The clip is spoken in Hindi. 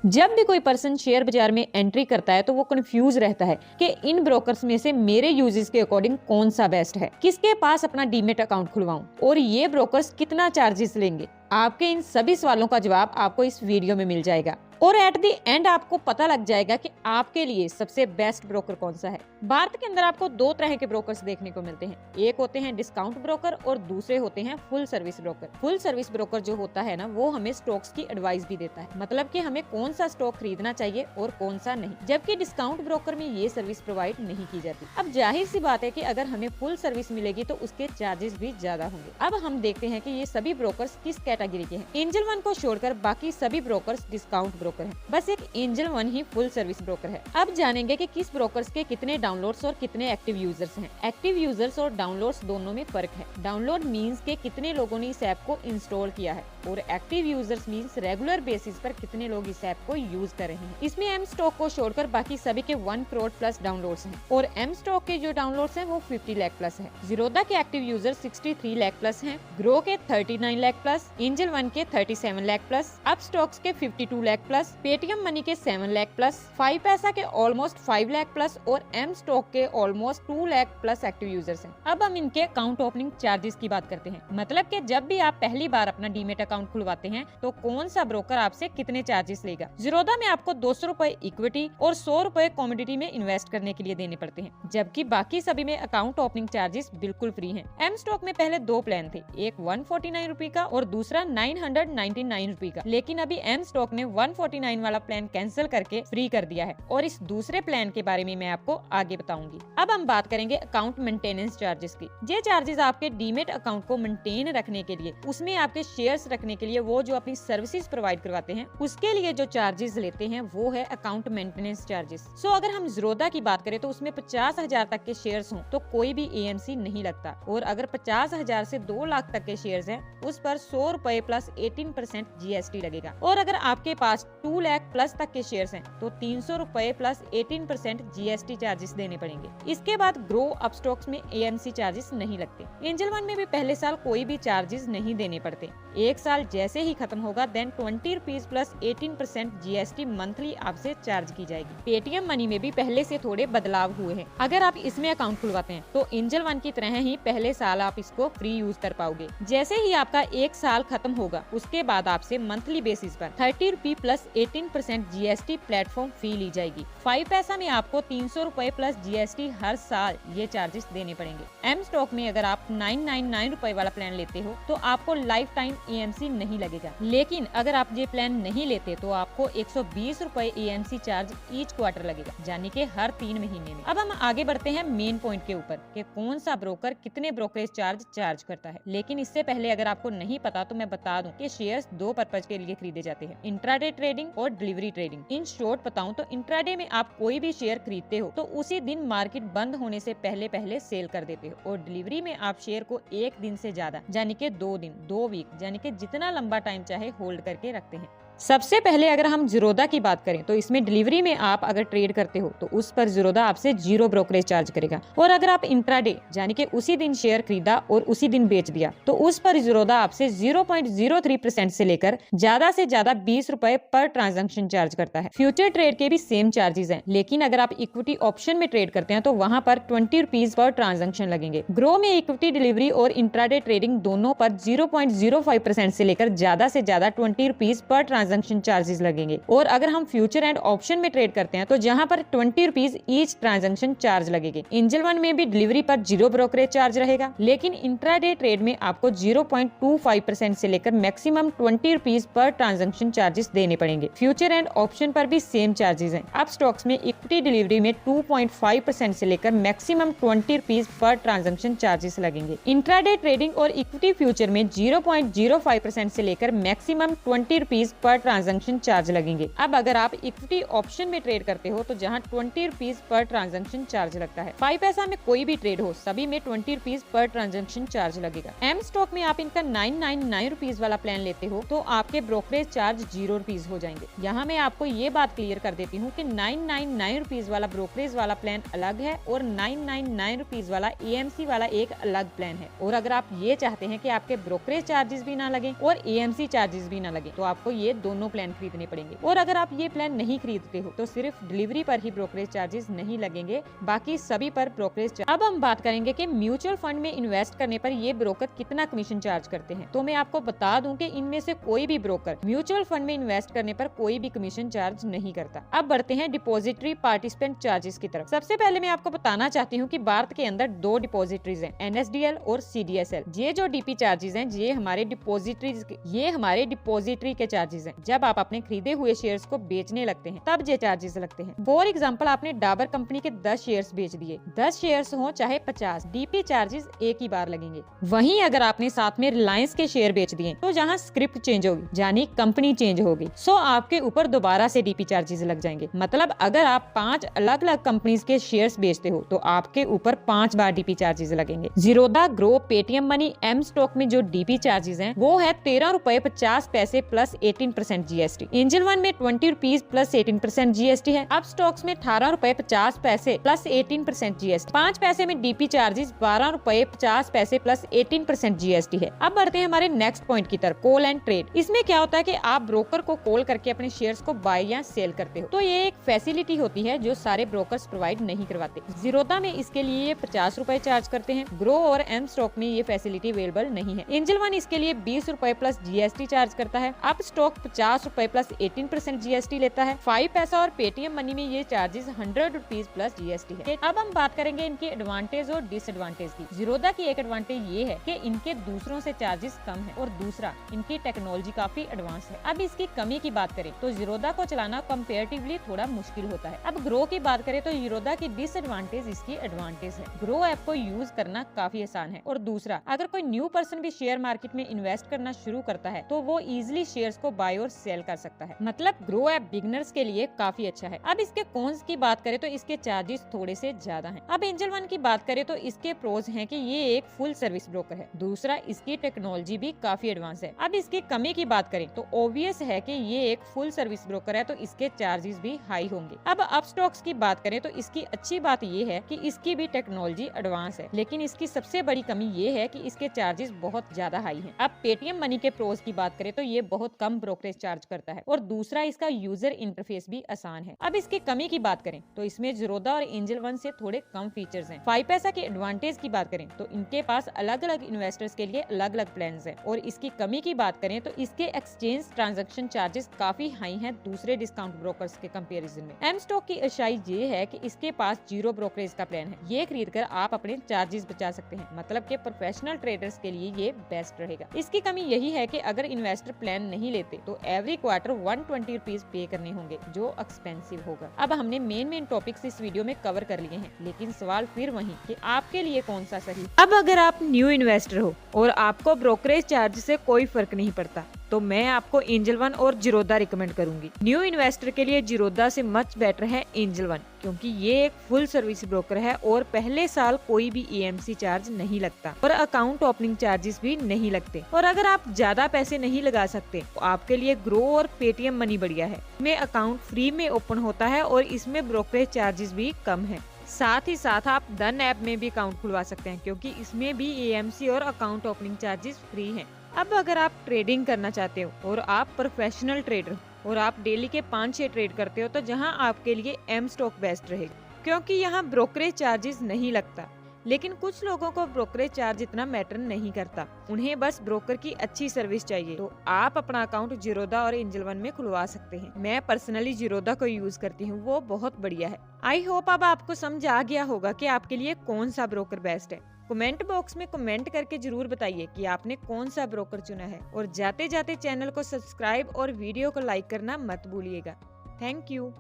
जब भी कोई पर्सन शेयर बाजार में एंट्री करता है तो वो कंफ्यूज रहता है कि इन ब्रोकर्स में से मेरे यूजेस के अकॉर्डिंग कौन सा बेस्ट है, किसके पास अपना डीमेट अकाउंट खुलवाऊं और ये ब्रोकर्स कितना चार्जेस लेंगे। आपके इन सभी सवालों का जवाब आपको इस वीडियो में मिल जाएगा और एट द एंड आपको पता लग जाएगा कि आपके लिए सबसे बेस्ट ब्रोकर कौन सा है। भारत के अंदर आपको दो तरह के ब्रोकर्स देखने को मिलते हैं, एक होते हैं डिस्काउंट ब्रोकर और दूसरे होते हैं full service broker. Full service broker जो होता है ना, वो हमें स्टॉक्स की एडवाइस भी देता है, मतलब कि हमें कौन सा स्टॉक खरीदना चाहिए और कौन सा नहीं, जबकि डिस्काउंट ब्रोकर में ये सर्विस प्रोवाइड नहीं की जाती। अब जाहिर सी बात है कि अगर हमें फुल सर्विस मिलेगी तो उसके चार्जेस भी ज्यादा होंगे। अब हम देखते हैं कि ये सभी ब्रोकर्स किस कैटेगरी के हैं। एंजल वन को छोड़कर बाकी सभी ब्रोकर्स डिस्काउंट ब्रोकर हैं, बस एक एंजल वन ही फुल सर्विस ब्रोकर है। अब जानेंगे कि किस ब्रोकर्स के कितने डाउनलोड्स और कितने एक्टिव यूजर्स हैं। एक्टिव यूजर्स और डाउनलोड्स दोनों में फर्क है। डाउनलोड मींस के कितने लोगों ने इस ऐप को इंस्टॉल किया है और active users means regular basis पर कितने लोग इस ऐप को यूज कर रहे हैं। इसमें एम स्टॉक को छोड़कर बाकी सभी के 1 करोड़ प्लस डाउनलोड्स हैं और एम स्टॉक के जो डाउनलोड्स हैं वो 50 लाख प्लस है। जीरोधा के एक्टिव यूजर 63 लाख प्लस हैं, ग्रो के 39 लाख प्लस, एंजल वन के 37 लाख प्लस, अप स्टॉक्स के 52 लाख प्लस, पेटीएम मनी के 7 लाख प्लस, 5 पैसा के ऑलमोस्ट 5 लाख प्लस और एम स्टॉक के almost 2 lakh plus active users हैं। अब हम इनके अकाउंट ओपनिंग चार्जेस की बात करते हैं, मतलब कि जब भी आप पहली बार अपना डीमेट अकाउंट खुलवाते हैं तो कौन सा ब्रोकर आपसे कितने चार्जेस लेगा। जीरोधा में आपको 200 रुपए इक्विटी और 100 रुपए कमोडिटी में इन्वेस्ट करने के लिए देने पड़ते हैं, जबकि बाकी सभी में अकाउंट ओपनिंग चार्जेस बिल्कुल फ्री हैं। एम स्टॉक में पहले दो प्लान थे, एक 149 रुपए का और दूसरा 999 रुपए का, लेकिन अभी एम स्टॉक ने 149 वाला प्लान कैंसिल करके फ्री कर दिया है और इस दूसरे प्लान के बारे में मैं आपको आगे बताऊंगी। अब हम बात करेंगे अकाउंट मेंटेनेंस चार्जेस की। ये चार्जेस आपके डीमेट अकाउंट को मेंटेन रखने के लिए, उसमें आपके शेयर्स रखने के लिए, वो जो अपनी सर्विसेज प्रोवाइड करवाते हैं उसके लिए जो चार्जेस लेते हैं वो है अकाउंट मेंटेनेंस चार्जेस। सो अगर हम जीरोधा की बात करें तो उसमें 50,000 तक के शेयर्स हों तो कोई भी एएमसी नहीं लगता, और अगर 50,000 से 2 लाख तक के शेयर्स हैं उस पर 100 रुपए प्लस 18% जीएसटी लगेगा, और अगर आपके पास 2 लाख प्लस तक के शेयर्स हैं तो 300 रुपए प्लस 18% जीएसटी चार्जेस देने पड़ेंगे। इसके बाद ग्रो अप स्टॉक्स में एएमसी चार्जेस नहीं लगते। एंजल वन में भी पहले साल कोई भी चार्जेस नहीं देने पड़ते, एक साल जैसे ही खत्म होगा then 20 rupees plus 18% GST monthly आपसे चार्ज की जाएगी। पेटीएम मनी में भी पहले से थोड़े बदलाव हुए हैं। अगर आप इसमें अकाउंट खुलवाते हैं तो एंजल वन की तरह ही पहले साल आप इसको फ्री यूज कर पाओगे। जैसे ही आपका एक साल खत्म होगा उसके बाद आपसे मंथली बेसिस पर 30 रुपए प्लस 18% जीएसटी प्लेटफॉर्म फी ली जाएगी। 5 पैसा में आपको 300 रुपए प्लस जीएसटी हर साल ये चार्जेस देने पड़ेंगे। एम स्टॉक में अगर आप 999 रुपए वाला प्लान लेते हो तो आपको लाइफ टाइम एएमसी नहीं लगेगा, लेकिन अगर आप ये प्लान नहीं लेते तो आपको 120 रुपए एएमसी चार्ज ईच क्वार्टर लगेगा, यानी कि हर 3 महीने में। अब हम आगे बढ़ते हैं मेन पॉइंट के ऊपर कि कौन सा ब्रोकर कितने ब्रोकरेज चार्ज करता है। लेकिन इससे पहले अगर आपको नहीं पता तो मैं बता दूं कि शेयर्स दो पर्पज के लिए खरीदे जाते हैं, इंट्राडे ट्रेडिंग और डिलीवरी ट्रेडिंग। इन शॉर्ट बताऊं तो इंट्राडे में आप कोई भी शेयर खरीदते हो तो उसी दिन मार्केट बंद होने से पहले सेल कर देते हो, और डिलीवरी में आप शेयर को एक दिन से ज्यादा यानी कि 2 दिन 2 वीक यानी कि जितना लंबा टाइम चाहे होल्ड करके रखते हैं। सबसे पहले अगर हम जीरोधा की बात करें तो इसमें डिलीवरी में आप अगर ट्रेड करते हो तो उस पर जीरोधा आपसे 0 ब्रोकरेज चार्ज करेगा, और अगर आप इंट्राडे यानी कि उसी दिन शेयर खरीदा और उसी दिन बेच दिया तो उस पर जीरोधा आपसे 0.03% से लेकर ज्यादा से ज्यादा 20 रुपए पर ट्रांजैक्शन चार्ज करता है। फ्यूचर ट्रेड के भी सेम चार्जेस हैं, लेकिन अगर आप इक्विटी ऑप्शन में ट्रेड करते हैं तो वहां पर 20 रुपीज पर ट्रांजैक्शन लगेंगे। ग्रो में इक्विटी डिलीवरी और इंट्राडे ट्रेडिंग दोनों पर 0.05% से लेकर ज्यादा से ज्यादा 20 रुपीज पर ट्रांजैक्शन चार्जेस लगेंगे, और अगर हम फ्यूचर एंड ऑप्शन में ट्रेड करते हैं तो जहां पर 20 रुपीज ईच ट्रांजैक्शन चार्ज लगेंगे। एंजल वन में भी डिलीवरी पर 0 ब्रोकरेज चार्ज रहेगा, लेकिन इंट्राडे ट्रेड में आपको 0.25% से लेकर maximum 20 rupees per transaction charges देने पड़ेंगे। फ्यूचर एंड ऑप्शन पर भी सेम चार्जेस हैं। अब स्टॉक्स में इक्विटी डिलीवरी में 2.5% से लेकर maximum 20 rupees per transaction charges लगेंगे। इंट्राडे ट्रेडिंग और इक्विटी फ्यूचर में 0.05% से लेकर maximum 20 rupees per transaction charge लगेंगे। अब अगर आप इक्विटी ऑप्शन में ट्रेड करते हो तो जहां 20 रुपीज पर ट्रांजैक्शन चार्ज लगता है, 5 पैसा में कोई भी ट्रेड हो सभी में 20 रुपीज पर ट्रांजैक्शन चार्ज लगेगा। एम स्टॉक में आप इनका 999 रुपीज वाला प्लान लेते हो तो आपके ब्रोकरेज चार्ज 0 रुपीज हो जाएंगे। यहाँ मैं आपको ये बात क्लियर कर देती हूँ कि 999 रुपीज वाला ब्रोकरेज वाला प्लान अलग है और 999 रुपीज वाला एएमसी वाला एक अलग प्लान है। और अगर आप ये चाहते हैं कि आपके ब्रोकरेज चार्जेस भी ना लगे और एएमसी चार्जेस भी ना लगे तो आपको ये दोनों प्लान खरीदने पड़ेंगे। और अगर आप ये प्लान नहीं खरीदते हो तो सिर्फ डिलीवरी पर ही ब्रोकरेज चार्जेस नहीं लगेंगे, बाकी सभी पर ब्रोकरेज चार्ज। अब हम बात करेंगे कि म्यूचुअल फंड में इन्वेस्ट करने पर ये ब्रोकर कितना कमीशन चार्ज करते हैं। तो मैं आपको बता दूं कि इनमें से कोई भी ब्रोकर म्यूचुअल फंड में इन्वेस्ट करने पर कोई भी कमीशन चार्ज नहीं करता। अब बढ़ते हैं डिपॉजिटरी पार्टिसिपेंट चार्जेस की तरफ। सबसे पहले मैं आपको बताना चाहती हूँ कि भारत के अंदर दो डिपॉजिटरीज हैं, NSDL और CDSL। ये जो DP चार्जेस हैं ये हमारे डिपॉजिटरी के चार्जेस हैं। जब आप अपने खरीदे हुए शेयर्स को बेचने लगते हैं तब ये चार्जेस लगते हैं। फॉर एग्जाम्पल आपने डाबर कंपनी के 10 शेयर्स बेच दिए, 10 शेयर्स हो चाहे 50, DP चार्जेस एक ही बार लगेंगे। वहीं अगर आपने साथ में रिलायंस के शेयर बेच दिए तो जहाँ स्क्रिप्ट चेंज होगी यानी कंपनी चेंज होगी, सो आपके ऊपर दोबारा से DP चार्जेस लग जाएंगे। मतलब अगर आप 5 अलग अलग कंपनीज के शेयर्स बेचते हो तो आपके ऊपर 5 बार DP चार्जेस लगेंगे। Zerodha, Groww, Paytm money, M stock में जो DP चार्जेस हैं वो है 13 रुपए 50 पैसे प्लस 18% GST। एंजल वन में 20 रुपीज प्लस 18% GST है। अब स्टॉक्स में 18 रुपए 50 पैसे प्लस 18% GST। 5 पैसे में DP चार्जेस 12 रुपए 50 पैसे प्लस 18% GST है। अब बढ़ते हैं हमारे नेक्स्ट पॉइंट की तरफ, कॉल एंड ट्रेड। इसमें क्या होता है कि आप ब्रोकर को कॉल करके अपने शेयर्स को बाय या सेल करते हो। तो ये एक फैसिलिटी होती है जो सारे ब्रोकर्स प्रोवाइड नहीं करवाते। जीरोधा में इसके लिए 50 रुपए चार्ज करते हैं। ग्रो और एम स्टॉक में ये फैसिलिटी अवेलेबल नहीं है। एंजल वन इसके लिए 20 रुपए प्लस GST चार्ज करता है। अब स्टॉक 50 रुपए प्लस 18% GST लेता है। 5 पैसा और पेटीएम मनी में ये चार्जेस 100 रुपीज प्लस GST है। अब हम बात करेंगे इनके एडवांटेज और डिसएडवांटेज की। जीरोधा की एक एडवांटेज ये है कि इनके दूसरों से चार्जेस कम है और दूसरा इनकी टेक्नोलॉजी काफी एडवांस है। अब इसकी कमी की बात करें तो जीरोधा को चलाना कंपेरेटिवली थोड़ा मुश्किल होता है। अब ग्रो की बात करें तो जीरोधा की डिसएडवांटेज इसकी एडवांटेज है। ग्रो ऐप को यूज करना काफी आसान है और दूसरा अगर कोई न्यू पर्सन भी शेयर मार्केट में इन्वेस्ट करना शुरू करता है तो वो इजिली शेयर्स को बाय और सेल कर सकता है। मतलब ग्रो ऐप बिगिनर्स के लिए काफी अच्छा है। अब इसके कॉन्स की बात करें तो इसके चार्जेस थोड़े से ज्यादा हैं। अब एंजल वन की बात करें तो इसके प्रोज हैं कि ये एक फुल सर्विस ब्रोकर है, दूसरा इसकी टेक्नोलॉजी भी काफी एडवांस है। अब इसकी कमी की बात करें तो ऑब्वियस है कि ये एक फुल सर्विस ब्रोकर है तो इसके चार्जेस भी हाई होंगे। अब अपस्टॉक्स की बात करें तो इसकी अच्छी बात ये है कि इसकी भी टेक्नोलॉजी एडवांस है, लेकिन इसकी सबसे बड़ी कमी ये है कि इसके चार्जेस बहुत ज्यादा हाई हैं। अब पेटीएम मनी के प्रोज की बात करें तो ये बहुत कम ब्रोकरेज चार्ज करता है और दूसरा इसका यूजर इंटरफेस भी आसान है। अब इसकी कमी की बात करें तो इसमें जीरोधा और एंजल वन से थोड़े कम फीचर्स हैं। 5 पैसा के एडवांटेज की बात करें तो इनके पास अलग अलग इन्वेस्टर्स के लिए अलग अलग प्लान है और इसकी कमी की बात करें तो इसके एक्सचेंज ट्रांजैक्शन चार्जेस काफी हाई हैं दूसरे डिस्काउंट ब्रोकर्स के कंपैरिजन में। एम स्टॉक की अच्छाई ये है कि इसके पास जीरो ब्रोकरेज का प्लान है। ये खरीद कर आप अपने चार्जेस बचा सकते हैं, मतलब कि प्रोफेशनल ट्रेडर्स के लिए ये बेस्ट रहेगा। इसकी कमी यही है कि अगर इन्वेस्टर प्लान नहीं लेते तो एवरी क्वार्टर 120 रुपीज पे करने होंगे जो एक्सपेंसिव होगा। अब हमने मेन टॉपिक्स इस वीडियो में कवर कर लिए हैं, लेकिन सवाल फिर वही कि आपके लिए कौन सा सही। अब अगर आप न्यू इन्वेस्टर हो और आपको ब्रोकरेज चार्ज से कोई फर्क नहीं पड़ता तो मैं आपको एंजल वन और जीरोधा रिकमेंड करूंगी। न्यू इन्वेस्टर के लिए जीरोधा से मच बेटर है एंजल वन, क्योंकि ये एक फुल सर्विस ब्रोकर है और पहले साल कोई भी EMC चार्ज नहीं लगता और अकाउंट ओपनिंग चार्जेस भी नहीं लगते। और अगर आप ज्यादा पैसे नहीं लगा सकते तो आपके लिए ग्रो और पेटीएम मनी बढ़िया है। इसमें अकाउंट फ्री में ओपन होता है और इसमें ब्रोकरेज चार्जेस भी कम है। साथ ही साथ आप धन ऐप में भी अकाउंट खुलवा सकते हैं, क्योंकि इसमें भी EMC और अकाउंट ओपनिंग चार्जेस फ्री हैं। अब अगर आप ट्रेडिंग करना चाहते हो और आप प्रोफेशनल ट्रेडर हो और आप डेली के 5-6 ट्रेड करते हो तो जहां आपके लिए एम स्टॉक बेस्ट रहेगा, क्योंकि यहां ब्रोकरेज चार्जेस नहीं लगता। लेकिन कुछ लोगों को ब्रोकरेज चार्ज इतना मैटर नहीं करता, उन्हें बस ब्रोकर की अच्छी सर्विस चाहिए, तो आप अपना अकाउंट जीरोधा और एंजल वन में खुलवा सकते हैं। मैं पर्सनली जीरोधा को यूज करती हूँ, वो बहुत बढ़िया है। आई होप अब आपको समझ आ गया होगा कि आपके लिए कौन सा ब्रोकर बेस्ट है। कमेंट बॉक्स में कमेंट करके जरूर बताइए कि आपने कौन सा ब्रोकर चुना है और जाते जाते चैनल को सब्सक्राइब और वीडियो को लाइक करना मत भूलिएगा। Thank you.